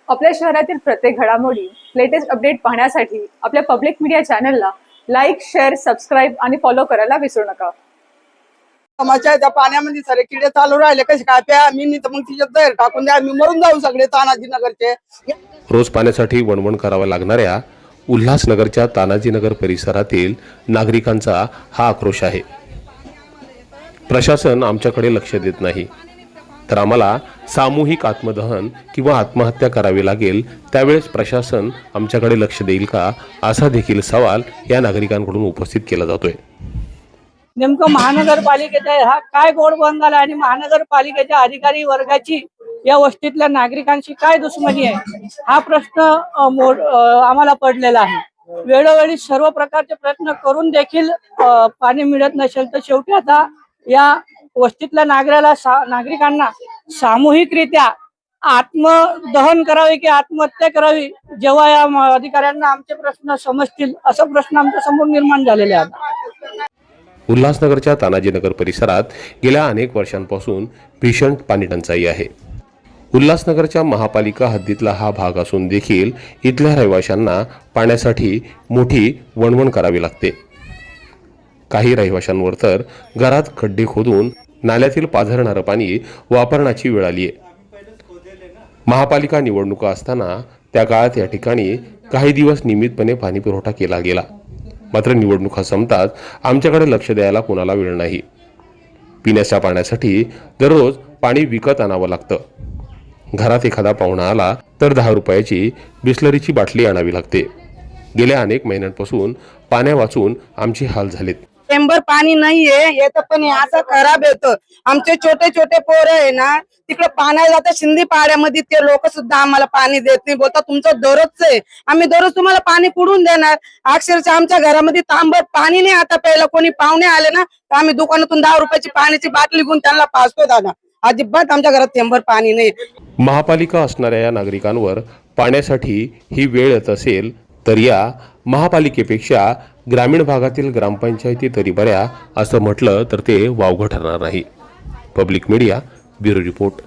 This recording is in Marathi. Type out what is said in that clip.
आपल्या शहरातील प्रत्येक घडामोडी लेटेस्ट अपडेट पाहण्यासाठी आपल्या पब्लिक मीडिया चॅनलला लाईक, शेअर, सबस्क्राईब आणि फॉलो करायला विसरू नका। समाजाच्या पाण्यामध्ये सारे किडे चालू राहिले कसे काय प्या मी नाही तर मग तिच्यात जहर टाकून द्या, आम्ही मरून जाऊ सगळे तानाजीनगरचे। रोज पाण्यासाठी वणवण कराव्या लागणाऱ्या उल्हासनगरच्या तानाजीनगर परिसरातील नागरिकांचा हा आक्रोश आहे। प्रशासन आमच्याकडे लक्ष देत नाही, तर आम्हाला सामूहिक आत्मदहन किंवा आत्महत्या करावी लागेल, त्यावेळेस प्रशासन आमच्याकडे लक्ष देईल का, असा देखील सवाल या नागरिकांकडून उपस्थित केला जातोय। नेमकं महानगरपालिकेचा हा काय गोड बंगाल आणि महानगरपालिकेच्या अधिकारी वर्गाची या वस्तीतल्या नागरिकांशी काय दुश्मनी आहे, हा प्रश्न आम्हाला पडलेला आहे। वेळोवेळी सर्व प्रकारचे प्रयत्न करून देखील पाणी मिळत नसेल तर शेवटी आता या वस्तीतल्या नागरिकांना सामूहिकरित्या आत्मदहन करावे की आत्महत्या करावी, जेव्हा या अधिकाऱ्यांना आमचे प्रश्न समजतील असा प्रश्न आमच्या समोर निर्माण झालेले आहेत। उल्हासनगरच्या तानाजीनगर परिसरात गेल्या अनेक वर्षांपासून भीषण पाणी टंचाई आहे। उल्हासनगरच्या महापालिका हद्दीतला हा भाग असून देखील इथल्या रहिवाशांना पाण्यासाठी मोठी वणवण करावी लागते। काही रहिवाशांवर तर घरात खड्डे खोदून नाल्यातील पाझरणारं पाणी वापरण्याची वेळ आली आहे। महापालिका निवडणुका असताना त्या काळात या ठिकाणी काही दिवस नियमितपणे पाणी पुरवठा केला गेला, मात्र निवडणुका संपताच आमच्याकडे लक्ष द्यायला कोणाला वेळ नाही। पिण्याच्या पाण्यासाठी दररोज पाणी विकत आणावं लागतं। घरात एखादा पाहुणा आला तर 10 रुपयाची बिस्लरीची बाटली आणावी लागते। गेल्या अनेक महिन्यांपासून पाण्या वाचून आमचे हाल झालेत। टेंबर पाणी नाहीये, येतं पण असं खराब येतं। आमचे छोटे छोटे पोरं आहे ना तिकडे पाण्याला जातात शिंदी पाड्यामध्ये, ते लोक सुद्धा आम्हाला पाणी देत नाही, बोलतात तुमचं दररोजच आहे, आम्ही दररोज तुम्हाला पाणी कुठून देणार। अक्षरशः आमच्या घरामध्ये तांबट पाणी नाही। आता पहिला कोणी पाहुणे आले ना तर आम्ही दुकानातून 10 रुपयाची पाण्याची बाटली घेऊन त्यांना पाजतो दादा, अजिबात आमच्या घरात टेंबर पाणी नाही। महापालिका असणाऱ्या या नागरिकांवर पाण्यासाठी ही वेळ येत असेल तर या महापालिकेपेक्षा ग्रामीण भागातील ग्रामपंचायती तरी बऱ्या, असं म्हटलं तर ते वावगं ठरणार नाही। Public media bureau report.